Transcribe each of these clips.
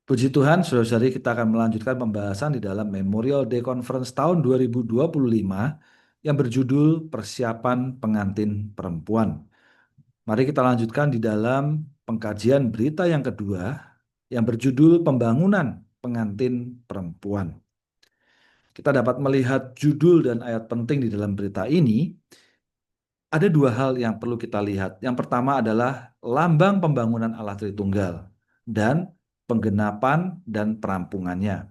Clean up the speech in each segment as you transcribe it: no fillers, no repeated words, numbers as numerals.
Puji Tuhan, saudara-saudari, kita akan melanjutkan pembahasan di dalam Memorial Day Conference tahun 2025 yang berjudul Persiapan Pengantin Perempuan. Mari kita lanjutkan di dalam pengkajian berita yang kedua yang berjudul Pembangunan Pengantin Perempuan. Kita dapat melihat judul dan ayat penting di dalam berita ini. Ada dua hal yang perlu kita lihat. Yang pertama adalah lambang pembangunan Allah Tritunggal dan penggenapan dan perampungannya.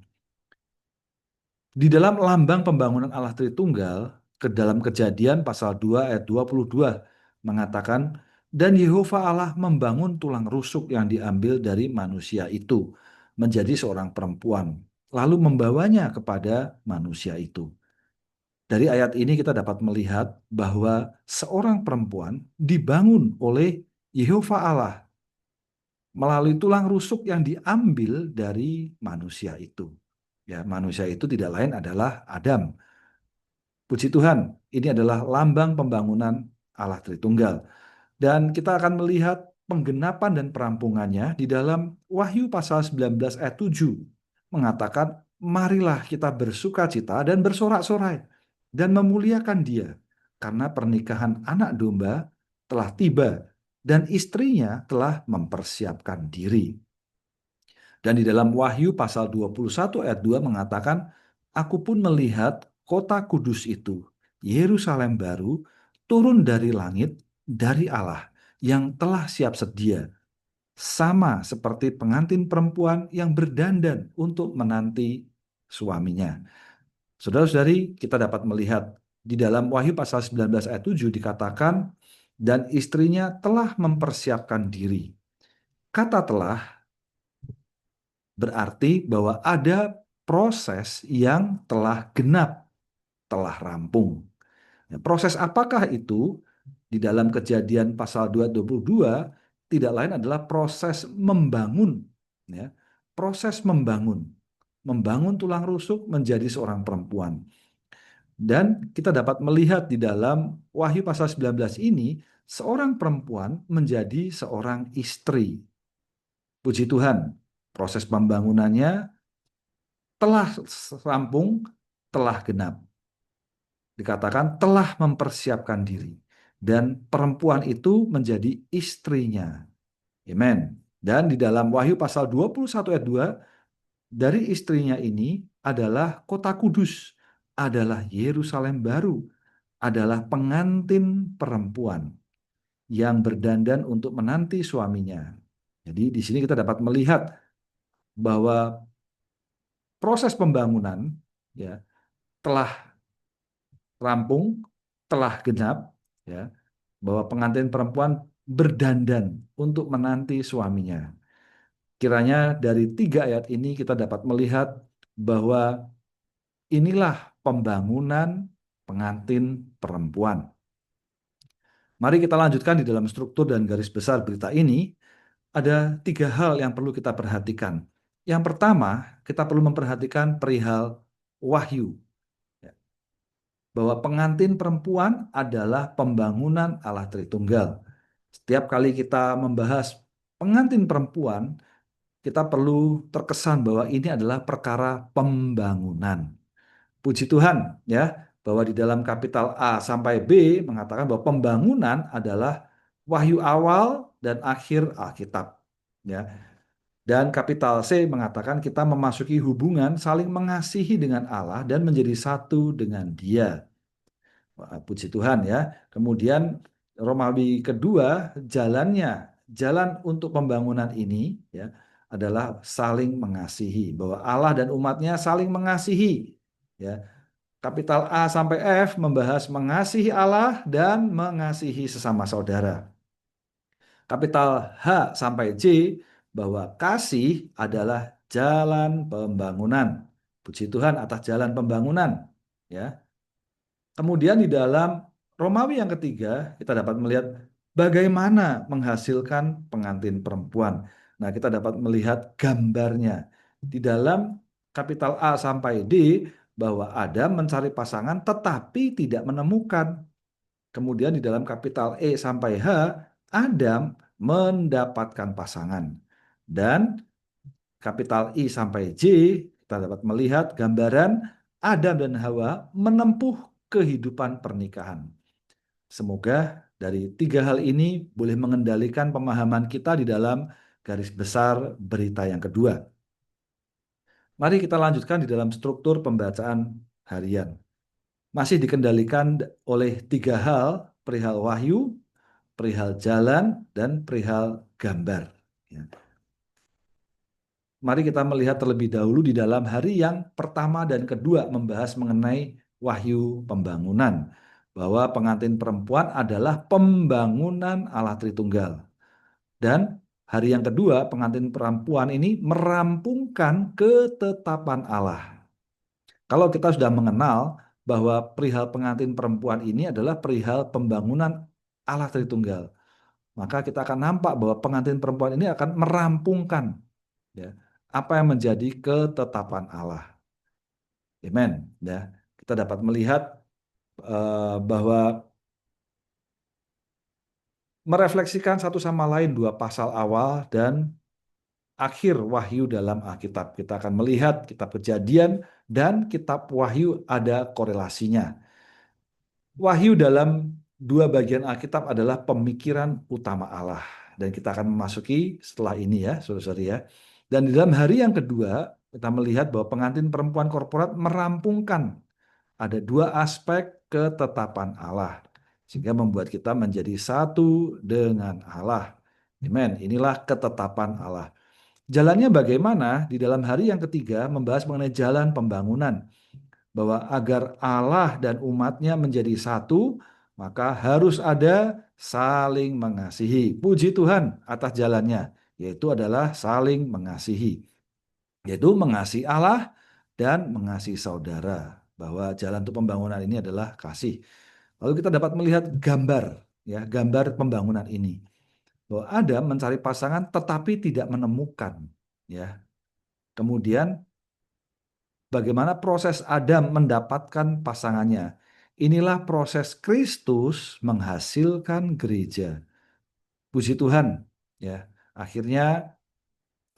Di dalam lambang pembangunan Allah Tritunggal, ke dalam Kejadian pasal 2 ayat 22 mengatakan, dan Yehova Allah membangun tulang rusuk yang diambil dari manusia itu menjadi seorang perempuan, lalu membawanya kepada manusia itu. Dari ayat ini kita dapat melihat bahwa seorang perempuan dibangun oleh Yehova Allah melalui tulang rusuk yang diambil dari manusia itu. Ya, manusia itu tidak lain adalah Adam. Puji Tuhan, ini adalah lambang pembangunan Allah Tritunggal. Dan kita akan melihat penggenapan dan perampungannya di dalam Wahyu pasal 19 ayat 7. Mengatakan, marilah kita bersukacita dan bersorak-sorai dan memuliakan dia. Karena pernikahan anak domba telah tiba dan istrinya telah mempersiapkan diri. Dan di dalam Wahyu pasal 21 ayat 2 mengatakan, aku pun melihat kota kudus itu, Yerusalem baru, turun dari langit, dari Allah, yang telah siap sedia, sama seperti pengantin perempuan yang berdandan untuk menanti suaminya. Saudara-saudari, kita dapat melihat di dalam Wahyu pasal 19 ayat 7 dikatakan, dan istrinya telah mempersiapkan diri. Kata telah berarti bahwa ada proses yang telah genap, telah rampung. Ya, proses apakah itu? Di dalam Kejadian pasal 2:22 tidak lain adalah proses membangun, ya. Proses membangun tulang rusuk menjadi seorang perempuan. Dan kita dapat melihat di dalam Wahyu pasal 19 ini, seorang perempuan menjadi seorang istri. Puji Tuhan, proses pembangunannya telah rampung, telah genap. Dikatakan telah mempersiapkan diri. Dan perempuan itu menjadi istrinya. Amen. Dan di dalam Wahyu pasal 21 ayat 2, dari istrinya ini adalah kota kudus, adalah Yerusalem baru, adalah pengantin perempuan yang berdandan untuk menanti suaminya. Jadi di sini kita dapat melihat bahwa proses pembangunan ya telah rampung, telah genap, ya, bahwa pengantin perempuan berdandan untuk menanti suaminya. Kiranya dari 3 ayat ini kita dapat melihat bahwa inilah pembangunan pengantin perempuan. Mari kita lanjutkan di dalam struktur dan garis besar berita ini. Ada 3 hal yang perlu kita perhatikan. Yang pertama, kita perlu memperhatikan perihal wahyu. Bahwa pengantin perempuan adalah pembangunan Allah Tritunggal. Setiap kali kita membahas pengantin perempuan, kita perlu terkesan bahwa ini adalah perkara pembangunan. Puji Tuhan ya, bahwa di dalam kapital A sampai B mengatakan bahwa pembangunan adalah wahyu awal dan akhir Alkitab. Ya. Dan kapital C mengatakan kita memasuki hubungan saling mengasihi dengan Allah dan menjadi satu dengan Dia. Wah, puji Tuhan ya. Kemudian Romawi kedua, jalan untuk pembangunan ini ya adalah saling mengasihi, bahwa Allah dan umatnya saling mengasihi. Ya, kapital A sampai F membahas mengasihi Allah dan mengasihi sesama saudara. Kapital H sampai J bahwa kasih adalah jalan pembangunan. Puji Tuhan atas jalan pembangunan. Ya. Kemudian di dalam Romawi yang ketiga, kita dapat melihat bagaimana menghasilkan pengantin perempuan. Nah, kita dapat melihat gambarnya. Di dalam kapital A sampai D, bahwa Adam mencari pasangan tetapi tidak menemukan. Kemudian di dalam kapital E sampai H, Adam mendapatkan pasangan. Dan kapital I sampai J, kita dapat melihat gambaran Adam dan Hawa menempuh kehidupan pernikahan. Semoga dari tiga hal ini boleh mengendalikan pemahaman kita di dalam garis besar berita yang kedua. Mari kita lanjutkan di dalam struktur pembacaan harian. Masih dikendalikan oleh tiga hal, perihal wahyu, perihal jalan, dan perihal gambar. Ya. Mari kita melihat terlebih dahulu di dalam hari yang pertama dan kedua membahas mengenai wahyu pembangunan. Bahwa pengantin perempuan adalah pembangunan Allah Tritunggal. Dan hari yang kedua pengantin perempuan ini merampungkan ketetapan Allah. Kalau kita sudah mengenal bahwa perihal pengantin perempuan ini adalah perihal pembangunan Allah Tritunggal, maka kita akan nampak bahwa pengantin perempuan ini akan merampungkan, ya, apa yang menjadi ketetapan Allah. Amen. Ya, kita dapat melihat bahwa merefleksikan satu sama lain dua pasal awal dan akhir wahyu dalam Alkitab. Kita akan melihat kitab Kejadian dan kitab Wahyu ada korelasinya. Wahyu dalam dua bagian Alkitab adalah pemikiran utama Allah. Dan kita akan memasuki setelah ini ya, saudara-saudari ya. Dan di dalam hari yang kedua, kita melihat bahwa pengantin perempuan korporat merampungkan ada dua aspek ketetapan Allah. Sehingga membuat kita menjadi satu dengan Allah. Amen. Inilah ketetapan Allah. Jalannya bagaimana? Di dalam hari yang ketiga membahas mengenai jalan pembangunan. Bahwa agar Allah dan umatnya menjadi satu, maka harus ada saling mengasihi. Puji Tuhan atas jalannya, yaitu adalah saling mengasihi. Yaitu mengasihi Allah dan mengasihi saudara. Bahwa jalan untuk pembangunan ini adalah kasih. Lalu kita dapat melihat gambar, ya, gambar pembangunan ini. Bahwa Adam mencari pasangan tetapi tidak menemukan, ya. Kemudian bagaimana proses Adam mendapatkan pasangannya. Inilah proses Kristus menghasilkan gereja. Puji Tuhan, ya. Akhirnya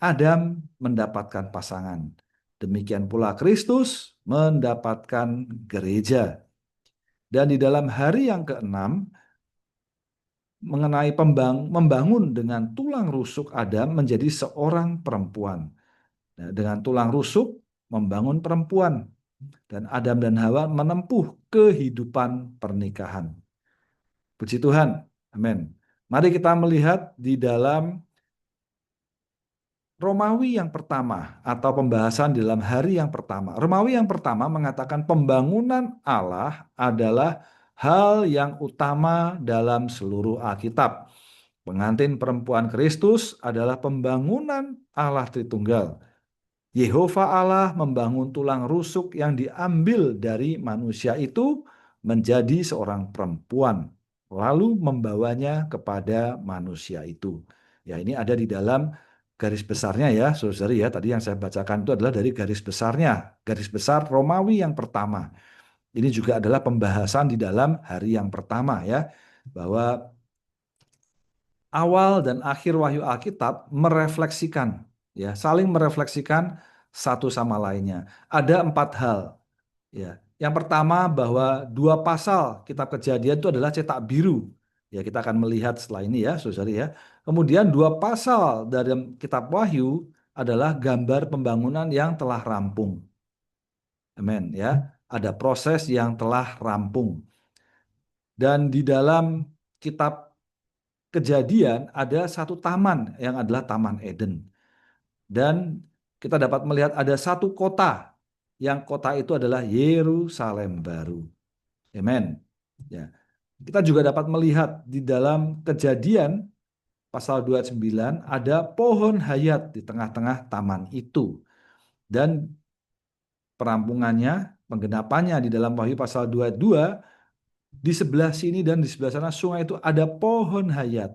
Adam mendapatkan pasangan. Demikian pula Kristus mendapatkan gereja. Dan di dalam hari yang keenam mengenai membangun dengan tulang rusuk Adam menjadi seorang perempuan. Nah, dengan tulang rusuk membangun perempuan. Dan Adam dan Hawa menempuh kehidupan pernikahan. Puji Tuhan. Amin. Mari kita melihat di dalam Romawi yang pertama atau pembahasan di dalam hari yang pertama. Romawi yang pertama mengatakan pembangunan Allah adalah hal yang utama dalam seluruh Alkitab. Pengantin perempuan Kristus adalah pembangunan Allah Tritunggal. Yehova Allah membangun tulang rusuk yang diambil dari manusia itu menjadi seorang perempuan, lalu membawanya kepada manusia itu. Ya, ini ada di dalam garis besarnya ya, saudari ya. Tadi yang saya bacakan itu adalah dari garis besarnya, garis besar Romawi yang pertama. Ini juga adalah pembahasan di dalam hari yang pertama ya, bahwa awal dan akhir wahyu Alkitab merefleksikan, ya, saling merefleksikan satu sama lainnya. Ada empat hal. Ya, yang pertama bahwa dua pasal kitab Kejadian itu adalah cetak biru. Ya, kita akan melihat setelah ini ya, saudari ya. Kemudian dua pasal dari kitab Wahyu adalah gambar pembangunan yang telah rampung. Amin ya. Ada proses yang telah rampung. Dan di dalam kitab Kejadian ada satu taman yang adalah Taman Eden. Dan kita dapat melihat ada satu kota, yang kota itu adalah Yerusalem baru. Amen. Ya. Kita juga dapat melihat di dalam Kejadian pasal 29 ada pohon hayat di tengah-tengah taman itu. Dan perampungannya, penggenapannya di dalam Wahyu pasal 22, di sebelah sini dan di sebelah sana sungai itu ada pohon hayat.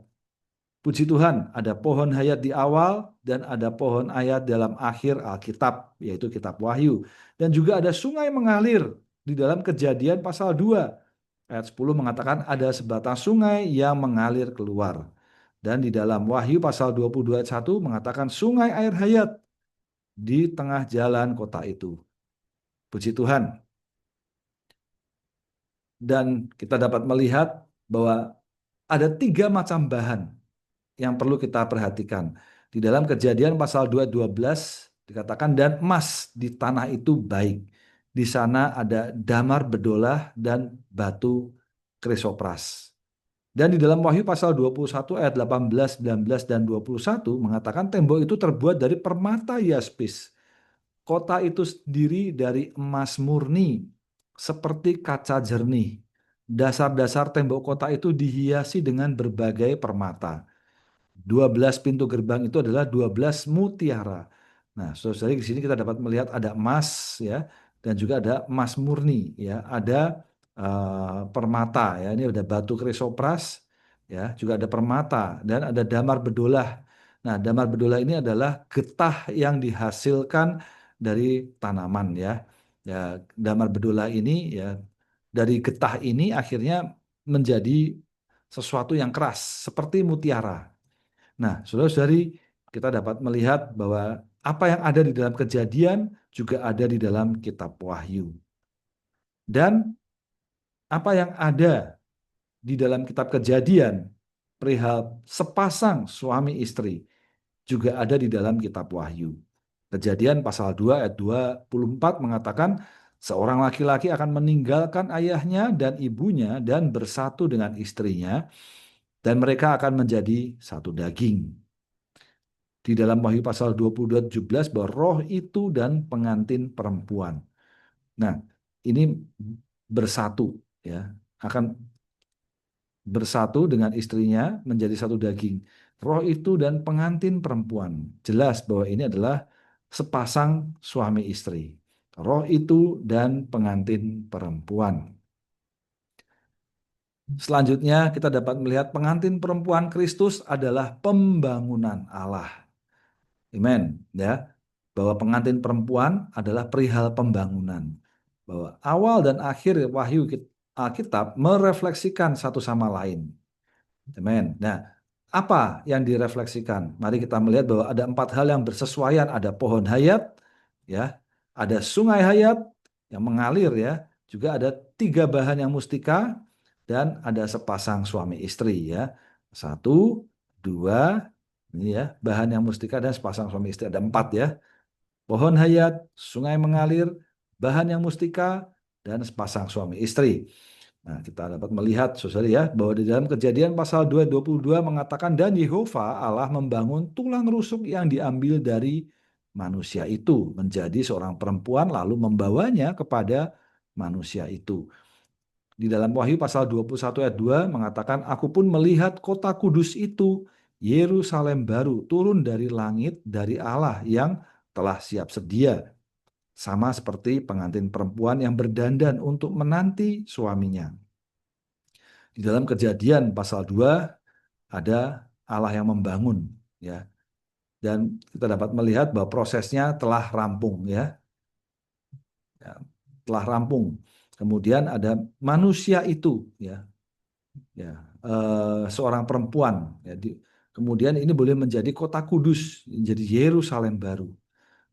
Puji Tuhan, ada pohon hayat di awal dan ada pohon hayat dalam akhir Alkitab, yaitu kitab Wahyu. Dan juga ada sungai mengalir di dalam Kejadian pasal 2. Ayat 10 mengatakan ada sebatang sungai yang mengalir keluar. Dan di dalam Wahyu pasal 22 ayat 1 mengatakan sungai air hayat. di tengah jalan kota itu. Puji Tuhan. Dan kita dapat melihat bahwa ada 3 macam bahan yang perlu kita perhatikan. Di dalam Kejadian pasal 2:12 dikatakan, dan emas di tanah itu baik. Di sana ada damar bedolah dan batu krisopras. Dan di dalam Wahyu pasal 21 ayat 18, 19, dan 21 mengatakan tembok itu terbuat dari permata yaspis. Kota itu sendiri dari emas murni, seperti kaca jernih. Dasar-dasar tembok kota itu dihiasi dengan berbagai permata. 12 pintu gerbang itu adalah 12 mutiara. Nah, saudara, di sini kita dapat melihat ada emas ya, dan juga ada emas murni ya, ada permata ya, ini ada batu krisopras ya, juga ada permata dan ada damar bedolah. Nah, damar bedolah ini adalah getah yang dihasilkan dari tanaman ya. Ya, damar bedolah ini ya, dari getah ini akhirnya menjadi sesuatu yang keras seperti mutiara. Nah, saudara-saudari, kita dapat melihat bahwa apa yang ada di dalam Kejadian juga ada di dalam kitab Wahyu. Dan apa yang ada di dalam kitab Kejadian perihal sepasang suami istri juga ada di dalam kitab Wahyu. Kejadian pasal 2 ayat 24 mengatakan seorang laki-laki akan meninggalkan ayahnya dan ibunya dan bersatu dengan istrinya dan mereka akan menjadi satu daging. Di dalam Wahyu pasal 22:17 bahwa roh itu dan pengantin perempuan. Nah, ini bersatu ya, akan bersatu dengan istrinya menjadi satu daging. Roh itu dan pengantin perempuan. Jelas bahwa ini adalah sepasang suami istri. Roh itu dan pengantin perempuan. Selanjutnya kita dapat melihat pengantin perempuan Kristus adalah pembangunan Allah. Amen, ya. Bahwa pengantin perempuan adalah perihal pembangunan. Bahwa awal dan akhir wahyu Alkitab merefleksikan satu sama lain. Amen. Nah, apa yang direfleksikan? Mari kita melihat bahwa ada 4 hal yang bersesuaian. Ada pohon hayat, ya, ada sungai hayat yang mengalir, ya, juga ada 3 bahan yang mustika, dan ada sepasang suami istri, ya. 1, 2, ini ya, bahan yang mustika dan sepasang suami istri, ada 4 ya. Pohon hayat, sungai mengalir, bahan yang mustika, dan sepasang suami istri. Nah, kita dapat melihat, saudara ya, bahwa di dalam Kejadian pasal 2:22 mengatakan, dan Yehova Allah membangun tulang rusuk yang diambil dari manusia itu menjadi seorang perempuan lalu membawanya kepada manusia itu. Di dalam Wahyu pasal 21 ayat 2 mengatakan, aku pun melihat kota kudus itu, Yerusalem baru, turun dari langit dari Allah yang telah siap sedia, sama seperti pengantin perempuan yang berdandan untuk menanti suaminya. Di dalam Kejadian pasal 2 ada Allah yang membangun ya. Dan kita dapat melihat bahwa prosesnya telah rampung ya. Ya, telah rampung. Kemudian ada manusia itu ya. Ya, seorang perempuan ya. Kemudian ini boleh menjadi kota kudus, menjadi Yerusalem baru.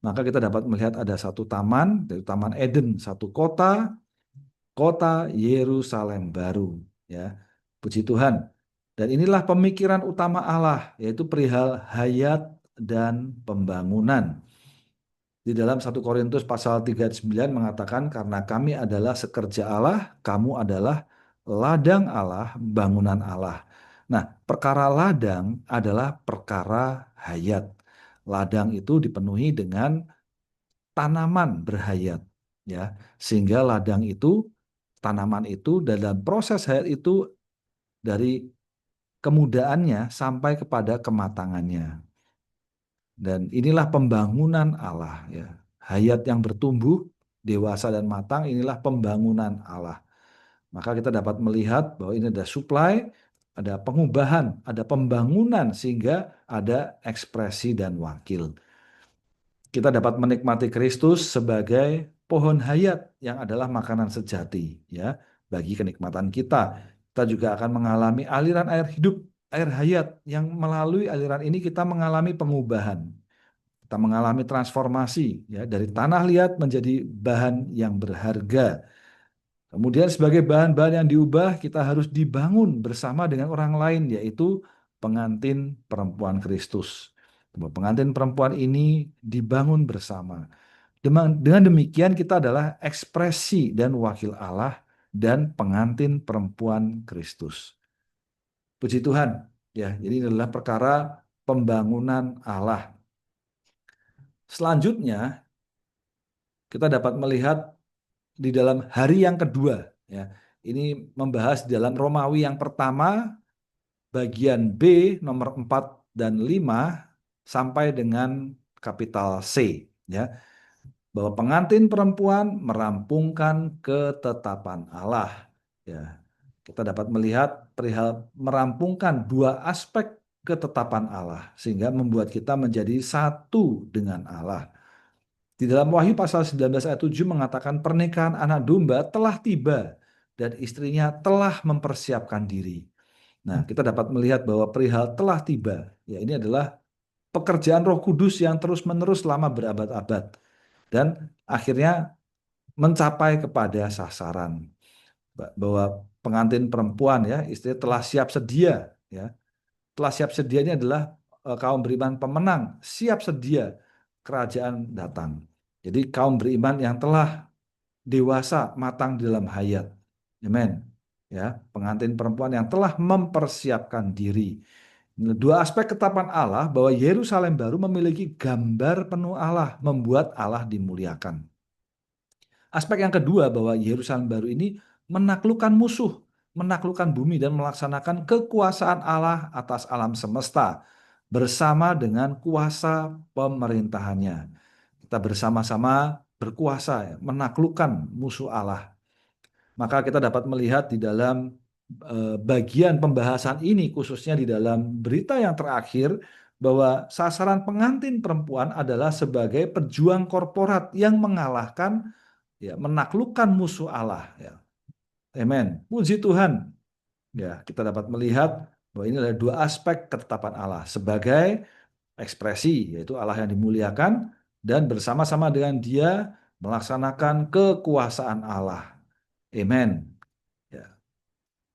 Maka kita dapat melihat ada satu taman, dari Taman Eden, satu kota, kota Yerusalem baru ya. Puji Tuhan. Dan inilah pemikiran utama Allah, yaitu perihal hayat dan pembangunan. Di dalam 1 Korintus pasal 3:9 mengatakan, karena kami adalah sekerja Allah, kamu adalah ladang Allah, bangunan Allah. Nah, perkara ladang adalah perkara hayat. Ladang itu dipenuhi dengan tanaman berhayat, ya, sehingga ladang itu, tanaman itu dalam proses hayat itu dari kemudaannya sampai kepada kematangannya. Dan inilah pembangunan Allah, ya. Hayat yang bertumbuh, dewasa dan matang, inilah pembangunan Allah. Maka kita dapat melihat bahwa ini ada supply, ada pengubahan, ada pembangunan sehingga ada ekspresi dan wakil. Kita dapat menikmati Kristus sebagai pohon hayat yang adalah makanan sejati ya bagi kenikmatan kita. Kita juga akan mengalami aliran air hidup, air hayat yang melalui aliran ini kita mengalami pengubahan. kita mengalami transformasi ya dari tanah liat menjadi bahan yang berharga. Kemudian sebagai bahan-bahan yang diubah, kita harus dibangun bersama dengan orang lain, yaitu pengantin perempuan Kristus. Pengantin perempuan ini dibangun bersama. Dengan demikian kita adalah ekspresi dan wakil Allah dan pengantin perempuan Kristus. Puji Tuhan. Ya, jadi ini adalah perkara pembangunan Allah. Selanjutnya, kita dapat melihat di dalam hari yang kedua. Ya, ini membahas di dalam Romawi yang pertama, bagian B nomor 4 dan 5 sampai dengan kapital C. Ya, bahwa pengantin perempuan merampungkan ketetapan Allah. Ya, kita dapat melihat perihal merampungkan dua aspek ketetapan Allah sehingga membuat kita menjadi satu dengan Allah. Di dalam Wahyu pasal 19 ayat 7 mengatakan pernikahan anak domba telah tiba dan istrinya telah mempersiapkan diri. Nah, kita dapat melihat bahwa perihal telah tiba, ya ini adalah pekerjaan Roh Kudus yang terus-menerus selama berabad-abad dan akhirnya mencapai kepada sasaran bahwa pengantin perempuan ya istri telah siap sedia ya. Telah siap sedia ini adalah kaum beriman pemenang, siap sedia kerajaan datang. Jadi kaum beriman yang telah dewasa, matang di dalam hayat. Amen. Ya, pengantin perempuan yang telah mempersiapkan diri. Dua aspek ketetapan Allah bahwa Yerusalem baru memiliki gambar penuh Allah, membuat Allah dimuliakan. Aspek yang kedua bahwa Yerusalem baru ini menaklukkan musuh, menaklukkan bumi dan melaksanakan kekuasaan Allah atas alam semesta bersama dengan kuasa pemerintahannya. Kita bersama-sama berkuasa, ya, menaklukkan musuh Allah. Maka kita dapat melihat di dalam bagian pembahasan ini, khususnya di dalam berita yang terakhir, bahwa sasaran pengantin perempuan adalah sebagai pejuang korporat yang mengalahkan, ya, menaklukkan musuh Allah. Ya. Amen. Puji Tuhan. Ya, kita dapat melihat bahwa ini adalah dua aspek ketetapan Allah sebagai ekspresi, yaitu Allah yang dimuliakan dan bersama-sama dengan Dia melaksanakan kekuasaan Allah. Amen. Ya.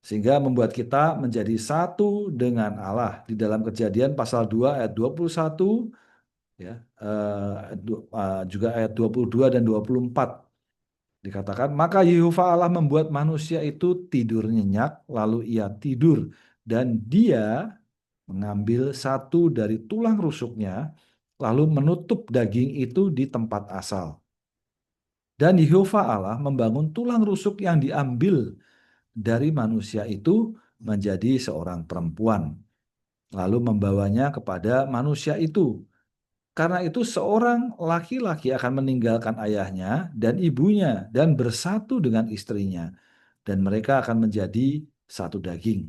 Sehingga membuat kita menjadi satu dengan Allah. Di dalam Kejadian pasal 2 ayat 21, ya, juga ayat 22 dan 24. Dikatakan, maka Yehova Allah membuat manusia itu tidur nyenyak, lalu ia tidur, dan dia mengambil satu dari tulang rusuknya, lalu menutup daging itu di tempat asal. Dan Yehova Allah membangun tulang rusuk yang diambil dari manusia itu menjadi seorang perempuan, lalu membawanya kepada manusia itu. Karena itu seorang laki-laki akan meninggalkan ayahnya dan ibunya dan bersatu dengan istrinya, dan mereka akan menjadi satu daging.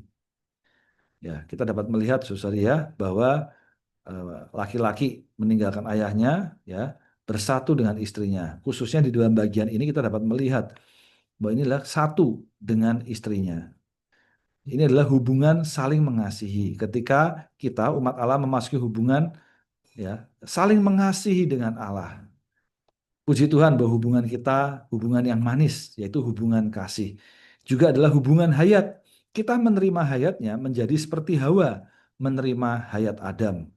Ya, kita dapat melihat saudara ya bahwa laki-laki meninggalkan ayahnya ya bersatu dengan istrinya. Khususnya di dalam bagian ini kita dapat melihat bahwa inilah satu dengan istrinya. Ini adalah hubungan saling mengasihi. Ketika kita umat Allah memasuki hubungan, ya, saling mengasihi dengan Allah. Puji Tuhan bahwa hubungan kita hubungan yang manis, yaitu hubungan kasih. Juga adalah hubungan hayat. Kita menerima hayatnya menjadi seperti Hawa menerima hayat Adam.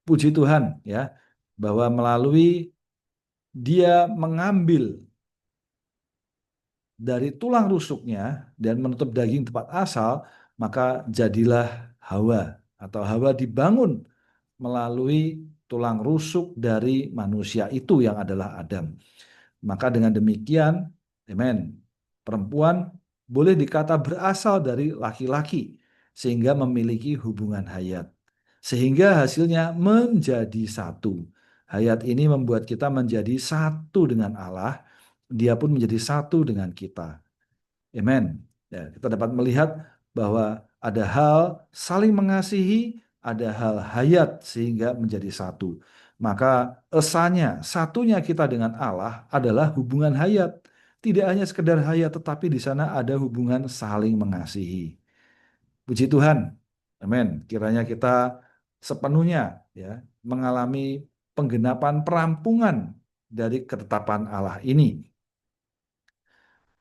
Puji Tuhan ya, bahwa melalui dia mengambil dari tulang rusuknya dan menutup daging tempat asal, maka jadilah Hawa, atau Hawa dibangun melalui tulang rusuk dari manusia itu yang adalah Adam. Maka dengan demikian, amen, perempuan boleh dikata berasal dari laki-laki sehingga memiliki hubungan hayat. Sehingga hasilnya menjadi satu. Hayat ini membuat kita menjadi satu dengan Allah, Dia pun menjadi satu dengan kita. Amen. Ya, kita dapat melihat bahwa ada hal saling mengasihi, ada hal hayat sehingga menjadi satu. Maka esanya, satunya kita dengan Allah adalah hubungan hayat. Tidak hanya sekedar hayat, tetapi di sana ada hubungan saling mengasihi. Puji Tuhan. Amin. Kiranya kita sepenuhnya ya mengalami penggenapan perampungan dari ketetapan Allah ini.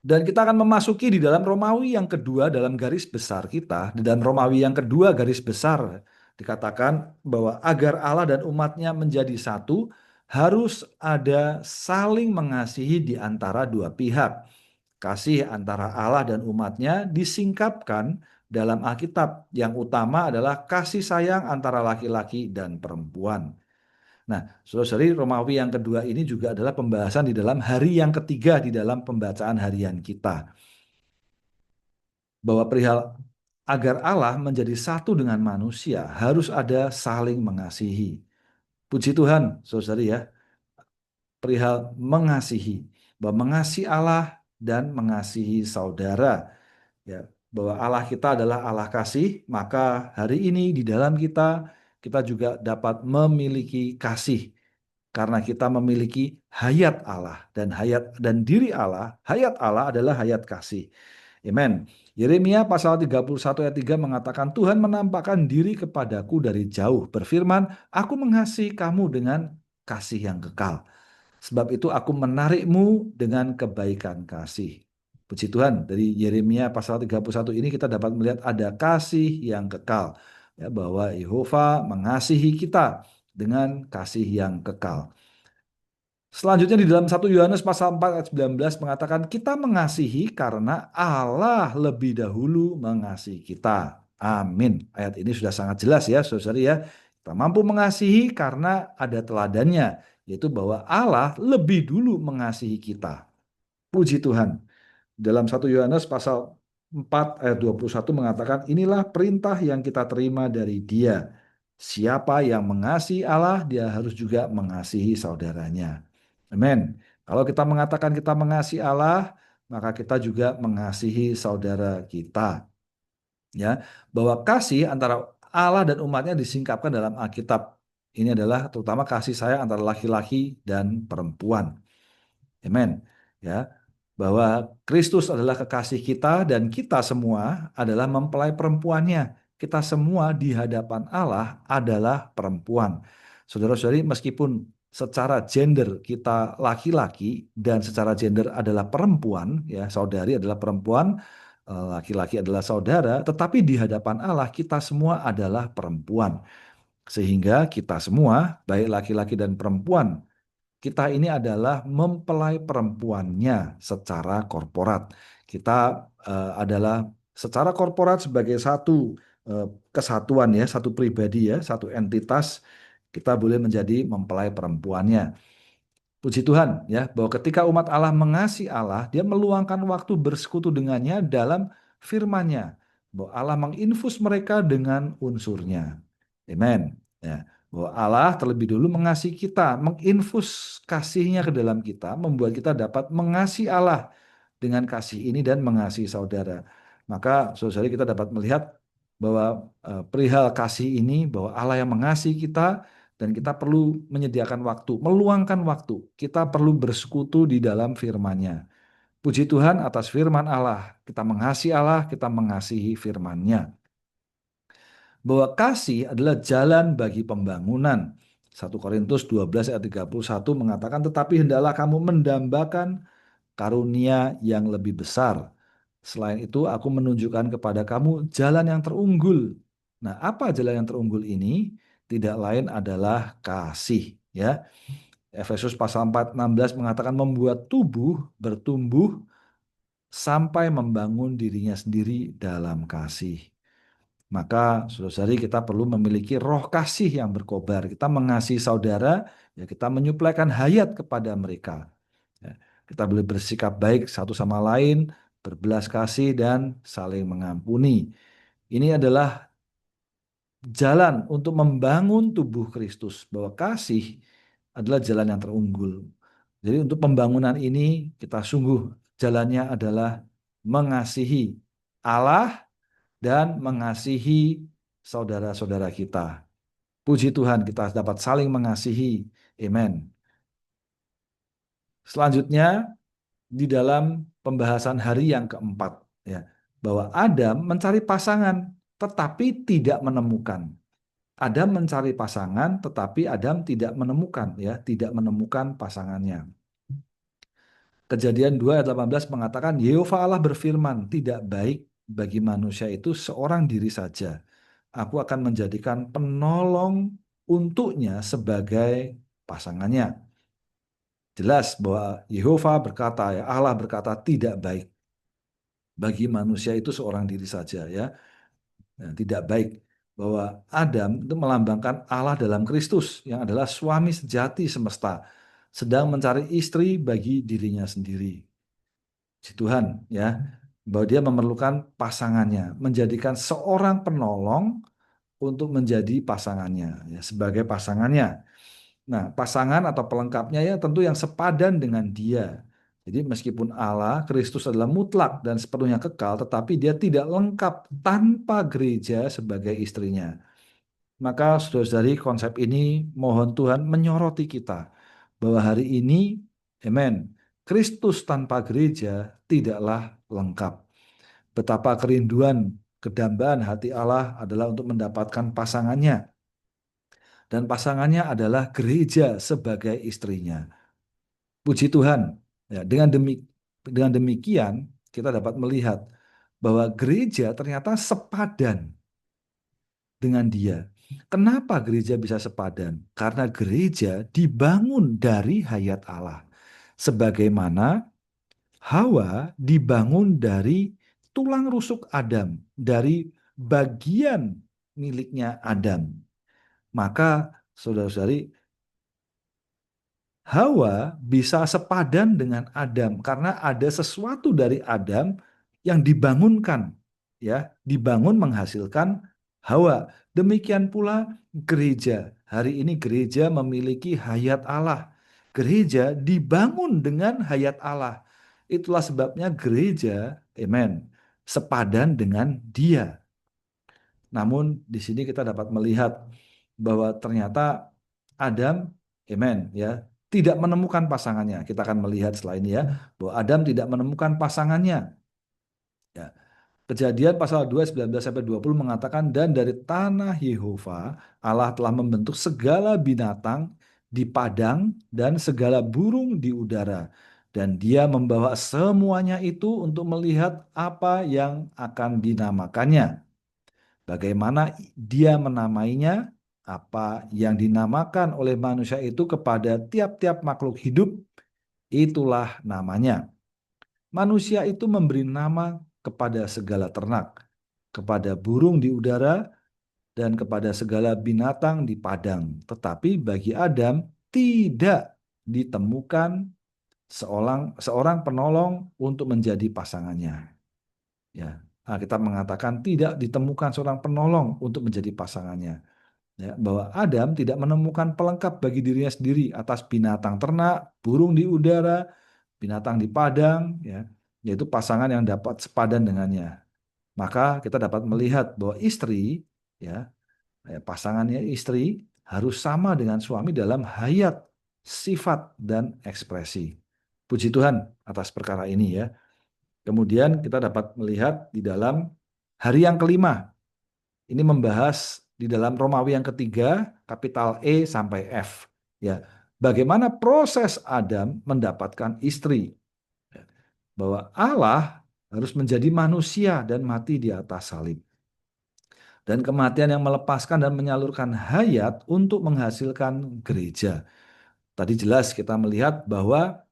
Dan kita akan memasuki di dalam Romawi yang kedua dalam garis besar kita. Di dalam Romawi yang kedua garis besar dikatakan bahwa agar Allah dan umatnya menjadi satu, harus ada saling mengasihi di antara dua pihak. Kasih antara Allah dan umatnya disingkapkan dalam Alkitab. Yang utama adalah kasih sayang antara laki-laki dan perempuan. Nah, saudara-saudari, Romawi yang kedua ini juga adalah pembahasan di dalam hari yang ketiga di dalam pembacaan harian kita. Bahwa perihal agar Allah menjadi satu dengan manusia harus ada saling mengasihi. Puji Tuhan, saudari ya, perihal mengasihi. Bahwa mengasihi Allah dan mengasihi saudara. Ya, bahwa Allah kita adalah Allah kasih, maka hari ini di dalam kita juga dapat memiliki kasih. Karena kita memiliki hayat Allah dan diri Allah, hayat Allah adalah hayat kasih. Amen. Yeremia pasal 31 ayat 3 mengatakan, Tuhan menampakkan diri kepadaku dari jauh, berfirman, aku mengasihi kamu dengan kasih yang kekal. Sebab itu aku menarikmu dengan kebaikan kasih. Puji Tuhan, dari Yeremia pasal 31 ini kita dapat melihat ada kasih yang kekal. Ya, bahwa Yehova mengasihi kita dengan kasih yang kekal. Selanjutnya di dalam 1 Yohanes pasal 4 ayat 19 mengatakan kita mengasihi karena Allah lebih dahulu mengasihi kita. Amin. Ayat ini sudah sangat jelas ya, saudara ya. Kita mampu mengasihi karena ada teladannya, yaitu bahwa Allah lebih dulu mengasihi kita. Puji Tuhan. Dalam 1 Yohanes pasal 4 ayat 21 mengatakan inilah perintah yang kita terima dari Dia. Siapa yang mengasihi Allah, dia harus juga mengasihi saudaranya. Amin. Kalau kita mengatakan kita mengasihi Allah, maka kita juga mengasihi saudara kita. Ya, bahwa kasih antara Allah dan umatnya disingkapkan dalam Alkitab. Ini adalah terutama kasih sayang antara laki-laki dan perempuan. Amin. Ya, bahwa Kristus adalah kekasih kita dan kita semua adalah mempelai perempuannya. Kita semua di hadapan Allah adalah perempuan. Saudara-saudari, meskipun secara gender kita laki-laki dan secara gender adalah perempuan, ya, saudari adalah perempuan, laki-laki adalah saudara, tetapi di hadapan Allah kita semua adalah perempuan. Sehingga kita semua, baik laki-laki dan perempuan, kita ini adalah mempelai perempuannya secara korporat. Kita adalah secara korporat sebagai satu kesatuan ya, satu pribadi ya, satu entitas, kita boleh menjadi mempelai perempuannya. Puji Tuhan ya, bahwa ketika umat Allah mengasihi Allah, dia meluangkan waktu bersekutu dengannya dalam firman-Nya. Bahwa Allah menginfus mereka dengan unsurnya. Amen. Ya, bahwa Allah terlebih dulu mengasihi kita, menginfus kasih-Nya ke dalam kita, membuat kita dapat mengasihi Allah dengan kasih ini dan mengasihi saudara. Maka saudara kita dapat melihat bahwa perihal kasih ini, bahwa Allah yang mengasihi kita, dan kita perlu menyediakan waktu, meluangkan waktu. Kita perlu bersekutu di dalam firman-Nya. Puji Tuhan atas firman Allah. Kita mengasihi Allah, kita mengasihi firman-Nya. Bahwa kasih adalah jalan bagi pembangunan. 1 Korintus 12 ayat 31 mengatakan, tetapi hendaklah kamu mendambakan karunia yang lebih besar. Selain itu, aku menunjukkan kepada kamu jalan yang terunggul. Nah, apa jalan yang terunggul ini? Tidak lain adalah kasih, ya. Efesus pasal 4 16 mengatakan membuat tubuh bertumbuh sampai membangun dirinya sendiri dalam kasih. Maka saudari kita perlu memiliki roh kasih yang berkobar. Kita mengasihi saudara, ya kita menyuplaikan hayat kepada mereka. Ya, kita boleh bersikap baik satu sama lain, berbelas kasih dan saling mengampuni. Ini adalah jalan untuk membangun tubuh Kristus, bahwa kasih adalah jalan yang terunggul. Jadi untuk pembangunan ini kita sungguh jalannya adalah mengasihi Allah dan mengasihi saudara-saudara kita. Puji Tuhan kita dapat saling mengasihi. Amen. Selanjutnya di dalam pembahasan hari yang keempat, ya, bahwa Adam mencari pasangan tetapi tidak menemukan. Adam mencari pasangan, tetapi Adam tidak menemukan, ya, tidak menemukan pasangannya. Kejadian 2 ayat 18 mengatakan, Yehova Allah berfirman, tidak baik bagi manusia itu seorang diri saja. Aku akan menjadikan penolong untuknya sebagai pasangannya. Jelas bahwa Yehova berkata, ya, Allah berkata tidak baik bagi manusia itu seorang diri saja, ya. Nah, tidak baik bahwa Adam itu melambangkan Allah dalam Kristus yang adalah suami sejati semesta, sedang mencari istri bagi dirinya sendiri. Si Tuhan, ya, bahwa dia memerlukan pasangannya, menjadikan seorang penolong untuk menjadi pasangannya, ya, sebagai pasangannya. Nah, pasangan atau pelengkapnya ya tentu yang sepadan dengan dia. Jadi meskipun Allah, Kristus adalah mutlak dan sepenuhnya kekal, tetapi dia tidak lengkap tanpa gereja sebagai istrinya. Maka saudara-saudari, konsep ini mohon Tuhan menyoroti kita bahwa hari ini, amen, Kristus tanpa gereja tidaklah lengkap. Betapa kerinduan, kedambaan hati Allah adalah untuk mendapatkan pasangannya. Dan pasangannya adalah gereja sebagai istrinya. Puji Tuhan. Ya, dengan demikian kita dapat melihat bahwa gereja ternyata sepadan dengan dia. Kenapa gereja bisa sepadan? Karena gereja dibangun dari hayat Allah. Sebagaimana Hawa dibangun dari tulang rusuk Adam, dari bagian miliknya Adam. Maka saudara-saudari, Hawa bisa sepadan dengan Adam karena ada sesuatu dari Adam yang dibangunkan, ya, dibangun menghasilkan Hawa. Demikian pula gereja. Hari ini gereja memiliki hayat Allah. Gereja dibangun dengan hayat Allah. Itulah sebabnya gereja, amen, sepadan dengan Dia. Namun di sini kita dapat melihat bahwa ternyata Adam, amen, ya, tidak menemukan pasangannya. Kita akan melihat setelah ini, ya, bahwa Adam tidak menemukan pasangannya. Ya. Kejadian pasal 2 19-20 mengatakan, dan dari tanah Yehova Allah telah membentuk segala binatang di padang dan segala burung di udara, dan dia membawa semuanya itu untuk melihat apa yang akan dinamakannya. Bagaimana dia menamainya, apa yang dinamakan oleh manusia itu kepada tiap-tiap makhluk hidup, itulah namanya. Manusia itu memberi nama kepada segala ternak, kepada burung di udara, dan kepada segala binatang di padang. Tetapi bagi Adam tidak ditemukan seorang penolong untuk menjadi pasangannya. Ya, kita mengatakan tidak ditemukan seorang penolong untuk menjadi pasangannya. Ya, bahwa Adam tidak menemukan pelengkap bagi dirinya sendiri atas binatang ternak, burung di udara, binatang di padang, ya, yaitu pasangan yang dapat sepadan dengannya. Maka kita dapat melihat bahwa istri, ya, pasangannya istri harus sama dengan suami dalam hayat, sifat, dan ekspresi. Puji Tuhan atas perkara ini, ya. Kemudian kita dapat melihat di dalam hari yang kelima. Ini membahas di dalam Romawi yang ketiga, kapital E sampai F. Ya, bagaimana proses Adam mendapatkan istri. Bahwa Allah harus menjadi manusia dan mati di atas salib. Dan kematian yang melepaskan dan menyalurkan hayat untuk menghasilkan gereja. Tadi jelas kita melihat bahwa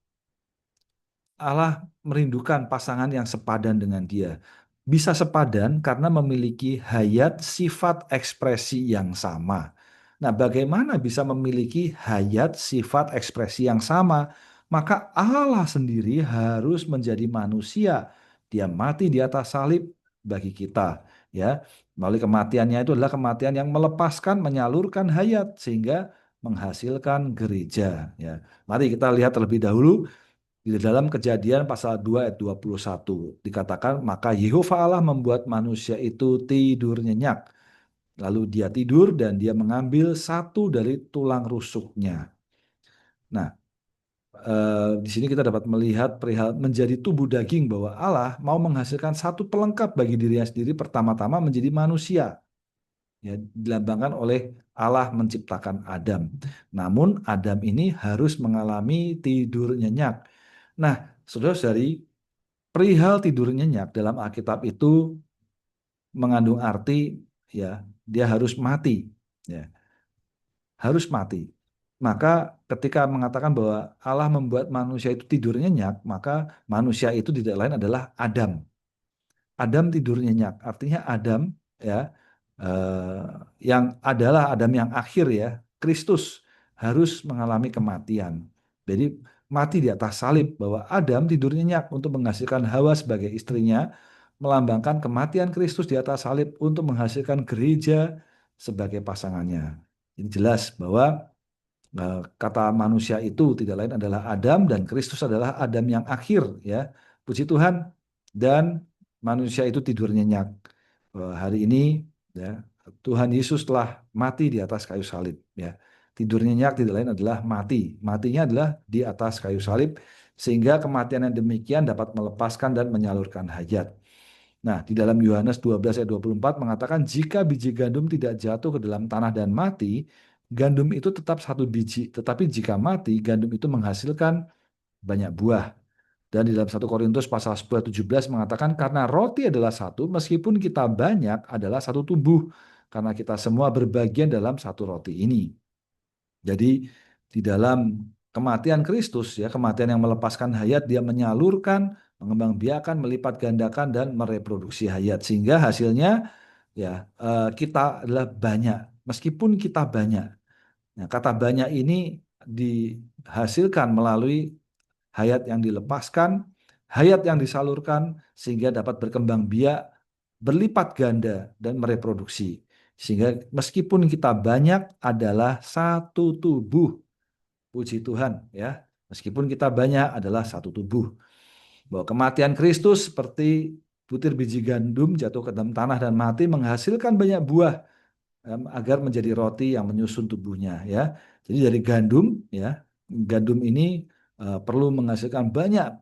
Allah merindukan pasangan yang sepadan dengan dia. Bisa sepadan karena memiliki hayat, sifat, ekspresi yang sama. Nah, bagaimana bisa memiliki hayat, sifat, ekspresi yang sama? Maka Allah sendiri harus menjadi manusia. Dia mati di atas salib bagi kita, ya. Melalui kematiannya itu adalah kematian yang melepaskan, menyalurkan hayat sehingga menghasilkan gereja, ya. Mari kita lihat terlebih dahulu di dalam Kejadian pasal 2 ayat 21 dikatakan, maka Yehova Allah membuat manusia itu tidur nyenyak. Lalu dia tidur dan dia mengambil satu dari tulang rusuknya. Nah, di sini kita dapat melihat perihal menjadi tubuh daging, bahwa Allah mau menghasilkan satu pelengkap bagi dirinya sendiri, pertama-tama menjadi manusia. ya, dilambangkan oleh Allah menciptakan Adam. Namun Adam ini harus mengalami tidur nyenyak. Nah, saudara-saudari, perihal tidur nyenyak dalam Alkitab itu mengandung arti, ya, dia harus mati, ya, harus mati. Maka ketika mengatakan bahwa Allah membuat manusia itu tidur nyenyak, maka manusia itu tidak lain adalah Adam. Adam tidur nyenyak, artinya Adam, ya, eh, yang adalah Adam yang akhir, ya, Kristus harus mengalami kematian. Jadi mati di atas salib, bahwa Adam tidur nyenyak untuk menghasilkan Hawa sebagai istrinya, melambangkan kematian Kristus di atas salib untuk menghasilkan gereja sebagai pasangannya. Ini jelas bahwa kata manusia itu tidak lain adalah Adam, dan Kristus adalah Adam yang akhir, ya. Puji Tuhan. Dan manusia itu tidur nyenyak. Hari ini, ya, Tuhan Yesus telah mati di atas kayu salib, ya. Tidur nyenyak tidak lain adalah mati. Matinya adalah di atas kayu salib, sehingga kematian yang demikian dapat melepaskan dan menyalurkan hajat. Nah, di dalam Yohanes 12 ayat 24 mengatakan, jika biji gandum tidak jatuh ke dalam tanah dan mati, gandum itu tetap satu biji. Tetapi jika mati, gandum itu menghasilkan banyak buah. Dan di dalam 1 Korintus pasal 10 ayat 17 mengatakan, karena roti adalah satu, meskipun kita banyak adalah satu tubuh. Karena kita semua berbagian dalam satu roti ini. Jadi di dalam kematian Kristus, ya, kematian yang melepaskan hayat, dia menyalurkan, mengembangbiakan, melipat gandakan dan mereproduksi hayat, sehingga hasilnya, ya, kita adalah banyak. Meskipun kita banyak. Nah, kata banyak ini dihasilkan melalui hayat yang dilepaskan, hayat yang disalurkan, sehingga dapat berkembang biak, berlipat ganda, dan mereproduksi. Sehingga meskipun kita banyak adalah satu tubuh. Puji Tuhan, ya. Meskipun kita banyak adalah satu tubuh. Bahwa kematian Kristus seperti butir biji gandum jatuh ke dalam tanah dan mati, menghasilkan banyak buah, agar menjadi roti yang menyusun tubuhnya, ya. Jadi dari gandum, ya, gandum ini perlu menghasilkan banyak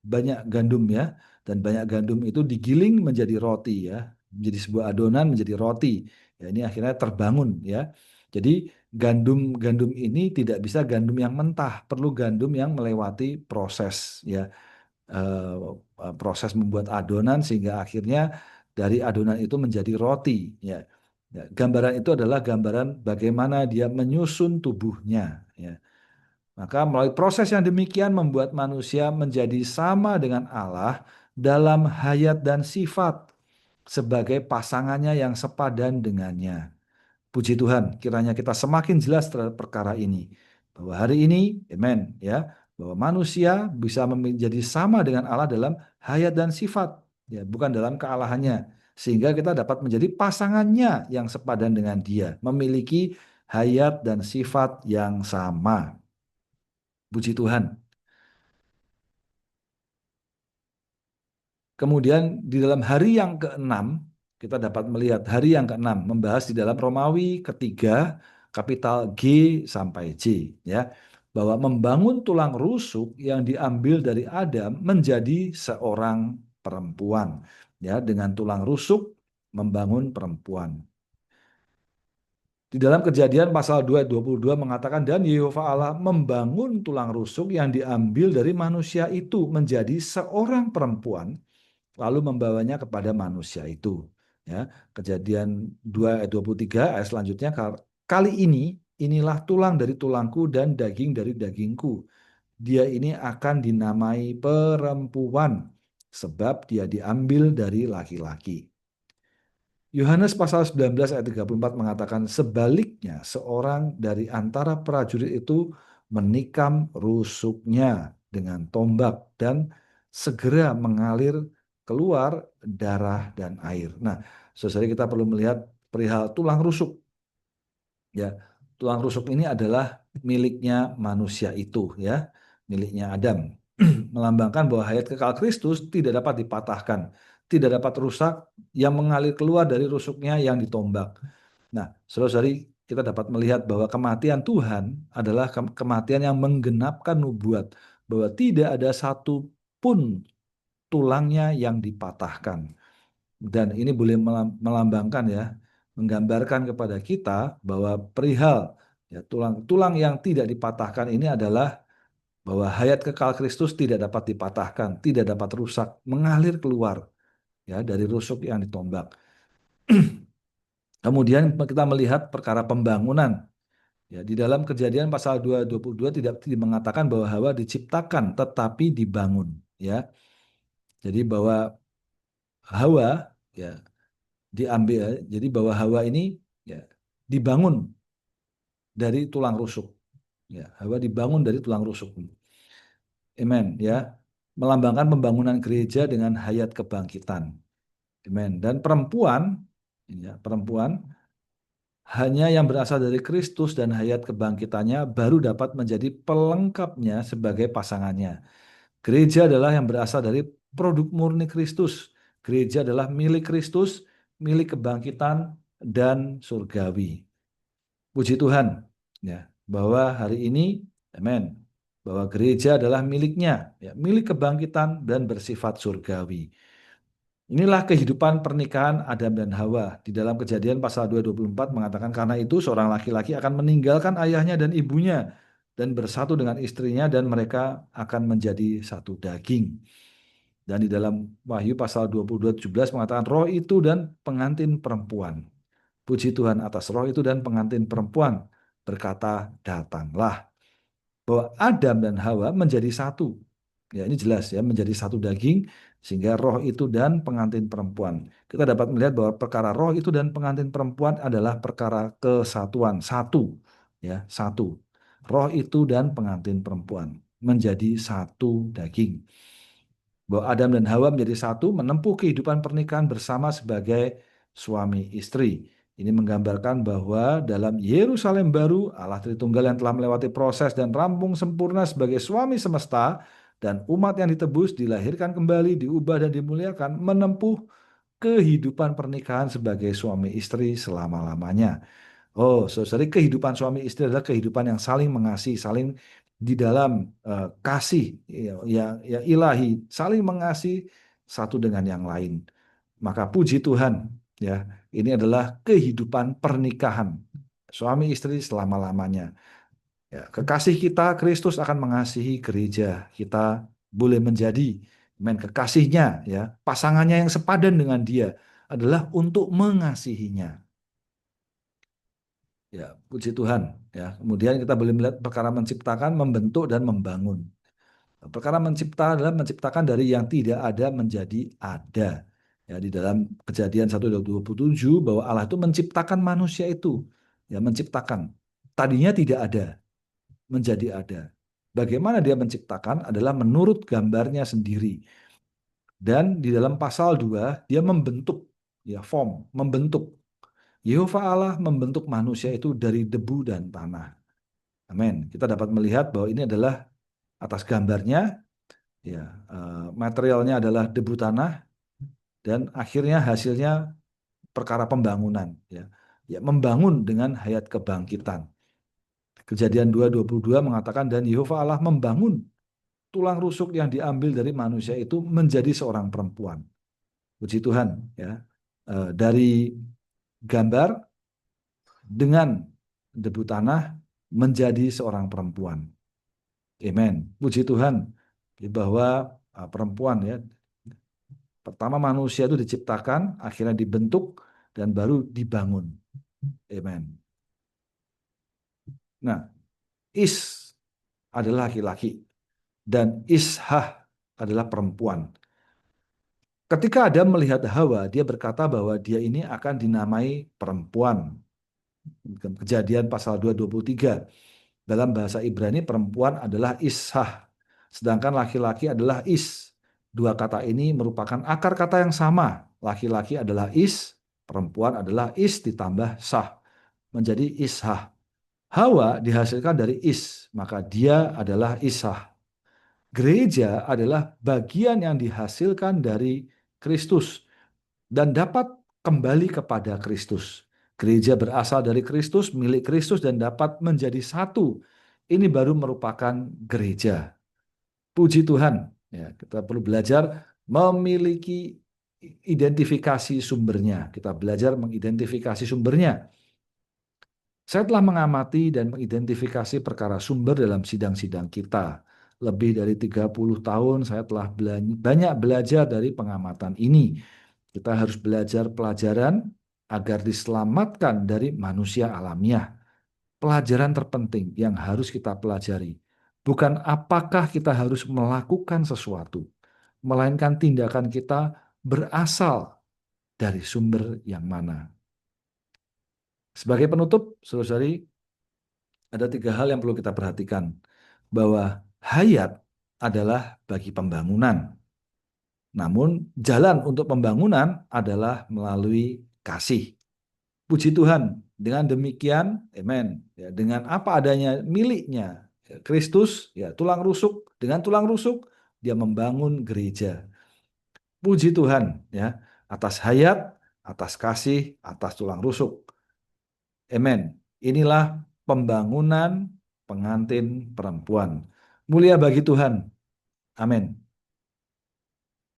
banyak gandum, ya, dan banyak gandum itu digiling menjadi roti, ya, menjadi sebuah adonan menjadi roti, ya. Ini akhirnya terbangun, ya. Jadi gandum ini tidak bisa gandum yang mentah, perlu gandum yang melewati proses, ya, eh, proses membuat adonan, sehingga akhirnya dari adonan itu menjadi roti, ya. Ya, gambaran itu adalah gambaran bagaimana dia menyusun tubuhnya, ya. Maka melalui proses yang demikian membuat manusia menjadi sama dengan Allah dalam hayat dan sifat sebagai pasangannya yang sepadan dengannya. Puji Tuhan, kiranya kita semakin jelas terhadap perkara ini. Bahwa hari ini, amen, ya, bahwa manusia bisa menjadi sama dengan Allah dalam hayat dan sifat, ya, bukan dalam kealahannya. Sehingga kita dapat menjadi pasangannya yang sepadan dengan Dia, memiliki hayat dan sifat yang sama. Puji Tuhan. Kemudian di dalam hari yang keenam, kita dapat melihat hari yang keenam membahas di dalam Romawi ketiga, kapital G sampai J, ya, bahwa membangun tulang rusuk yang diambil dari Adam menjadi seorang perempuan, ya, dengan tulang rusuk membangun perempuan. Di dalam Kejadian pasal 2 ayat 22 mengatakan, dan Yehova Allah membangun tulang rusuk yang diambil dari manusia itu menjadi seorang perempuan, lalu membawanya kepada manusia itu. Ya, Kejadian 2 ayat 23 ayat selanjutnya, kali ini inilah tulang dari tulangku dan daging dari dagingku. Dia ini akan dinamai perempuan sebab dia diambil dari laki-laki. Yohanes pasal 19 ayat 34 mengatakan, sebaliknya seorang dari antara prajurit itu menikam rusuknya dengan tombak dan segera mengalir keluar darah dan air. Nah, saudara, kita perlu melihat perihal tulang rusuk. Ya, tulang rusuk ini adalah miliknya manusia itu, ya, miliknya Adam. Melambangkan bahwa hayat kekal Kristus tidak dapat dipatahkan, tidak dapat rusak, yang mengalir keluar dari rusuknya yang ditombak. Nah, saudara-saudari, kita dapat melihat bahwa kematian Tuhan adalah kematian yang menggenapkan nubuat, bahwa tidak ada satu pun tulangnya yang dipatahkan. Dan ini boleh melambangkan, ya, menggambarkan kepada kita bahwa perihal ya, tulang-tulang yang tidak dipatahkan ini adalah bahwa hayat kekal Kristus tidak dapat dipatahkan, tidak dapat rusak, mengalir keluar ya dari rusuk yang ditombak. Kemudian kita melihat perkara pembangunan. Ya, di dalam Kejadian pasal 2:22 tidak mengatakan bahwa Hawa diciptakan tetapi dibangun, ya. Jadi bahwa Hawa ya diambil, jadi bahwa Hawa ini ya dibangun dari tulang rusuk. Ya, Hawa dibangun dari tulang rusuk. Amen, ya. Melambangkan pembangunan gereja dengan hayat kebangkitan. Amen. Dan perempuan ya, perempuan hanya yang berasal dari Kristus dan hayat kebangkitannya baru dapat menjadi pelengkapnya sebagai pasangannya. Gereja adalah yang berasal dari produk murni Kristus. Gereja adalah milik Kristus, milik kebangkitan dan surgawi. Puji Tuhan, ya, bahwa hari ini, amin, bahwa gereja adalah miliknya, ya, milik kebangkitan dan bersifat surgawi. Inilah kehidupan pernikahan Adam dan Hawa. Di dalam Kejadian pasal 2:24 mengatakan, karena itu seorang laki-laki akan meninggalkan ayahnya dan ibunya dan bersatu dengan istrinya dan mereka akan menjadi satu daging. Dan di dalam Wahyu pasal 22:17 mengatakan roh itu dan pengantin perempuan. Puji Tuhan atas roh itu dan pengantin perempuan berkata, datanglah. Bahwa Adam dan Hawa menjadi satu. Ya, ini jelas ya, menjadi satu daging sehingga roh itu dan pengantin perempuan. Kita dapat melihat bahwa perkara roh itu dan pengantin perempuan adalah perkara kesatuan, satu. Ya, satu. Roh itu dan pengantin perempuan menjadi satu daging. Bahwa Adam dan Hawa menjadi satu menempuh kehidupan pernikahan bersama sebagai suami istri. Ini menggambarkan bahwa dalam Yerusalem baru, Allah Tritunggal yang telah melewati proses dan rampung sempurna sebagai suami semesta, dan umat yang ditebus, dilahirkan kembali, diubah dan dimuliakan, menempuh kehidupan pernikahan sebagai suami istri selama-lamanya. Oh, saudari, kehidupan suami istri adalah kehidupan yang saling mengasihi, saling di dalam kasih yang ilahi, saling mengasihi satu dengan yang lain. Maka puji Tuhan, ya, ini adalah kehidupan pernikahan suami istri selama-lamanya. Ya, kekasih kita Kristus akan mengasihi gereja. Kita boleh menjadi kekasihnya, ya, pasangannya yang sepadan dengan dia adalah untuk mengasihinya. Ya, puji Tuhan. Ya, kemudian kita boleh melihat perkara menciptakan, membentuk dan membangun. Perkara mencipta adalah menciptakan dari yang tidak ada menjadi ada. Ya, di dalam Kejadian 1:27 bahwa Allah itu menciptakan manusia itu, ya, menciptakan. Tadinya tidak ada, menjadi ada. Bagaimana dia menciptakan adalah menurut gambarnya sendiri. Dan di dalam pasal 2 dia membentuk, ya, form, membentuk. Yehova Allah membentuk manusia itu dari debu dan tanah. Amin. Kita dapat melihat bahwa ini adalah atas gambarnya, ya, materialnya adalah debu tanah dan akhirnya hasilnya perkara pembangunan, ya. Ya, membangun dengan hayat kebangkitan. Kejadian 2:22 mengatakan dan Yehova Allah membangun tulang rusuk yang diambil dari manusia itu menjadi seorang perempuan. Puji Tuhan, ya. Dari gambar dengan debu tanah menjadi seorang perempuan. Amen. Puji Tuhan bahwa perempuan, ya, pertama manusia itu diciptakan, akhirnya dibentuk dan baru dibangun. Amen. Nah, Is adalah laki-laki dan Ishah adalah perempuan. Ketika Adam melihat Hawa, dia berkata bahwa dia ini akan dinamai perempuan. Kejadian pasal 2:23. Dalam bahasa Ibrani perempuan adalah Ishah, sedangkan laki-laki adalah Is. Dua kata ini merupakan akar kata yang sama. Laki-laki adalah Is, perempuan adalah Is ditambah Sah, menjadi Ishah. Hawa dihasilkan dari Is, maka dia adalah Ishah. Gereja adalah bagian yang dihasilkan dari Kristus dan dapat kembali kepada Kristus. Gereja berasal dari Kristus, milik Kristus dan dapat menjadi satu. Ini baru merupakan gereja. Puji Tuhan. Ya, kita perlu belajar memiliki identifikasi sumbernya. Kita belajar mengidentifikasi sumbernya. Saya telah mengamati dan mengidentifikasi perkara sumber dalam sidang-sidang kita. Lebih dari 30 tahun saya telah banyak belajar dari pengamatan ini. Kita harus belajar pelajaran agar diselamatkan dari manusia alamiah. Pelajaran terpenting yang harus kita pelajari bukan apakah kita harus melakukan sesuatu, melainkan tindakan kita berasal dari sumber yang mana. Sebagai penutup, saudari, ada 3 hal yang perlu kita perhatikan. Bahwa hayat adalah bagi pembangunan. Namun jalan untuk pembangunan adalah melalui kasih. Puji Tuhan, dengan demikian, amen. Ya, dengan apa adanya miliknya, ya, Kristus, ya tulang rusuk, dengan tulang rusuk dia membangun gereja. Puji Tuhan, ya atas hayat, atas kasih, atas tulang rusuk. Amen. Inilah pembangunan pengantin perempuan. Mulia bagi Tuhan. Amin.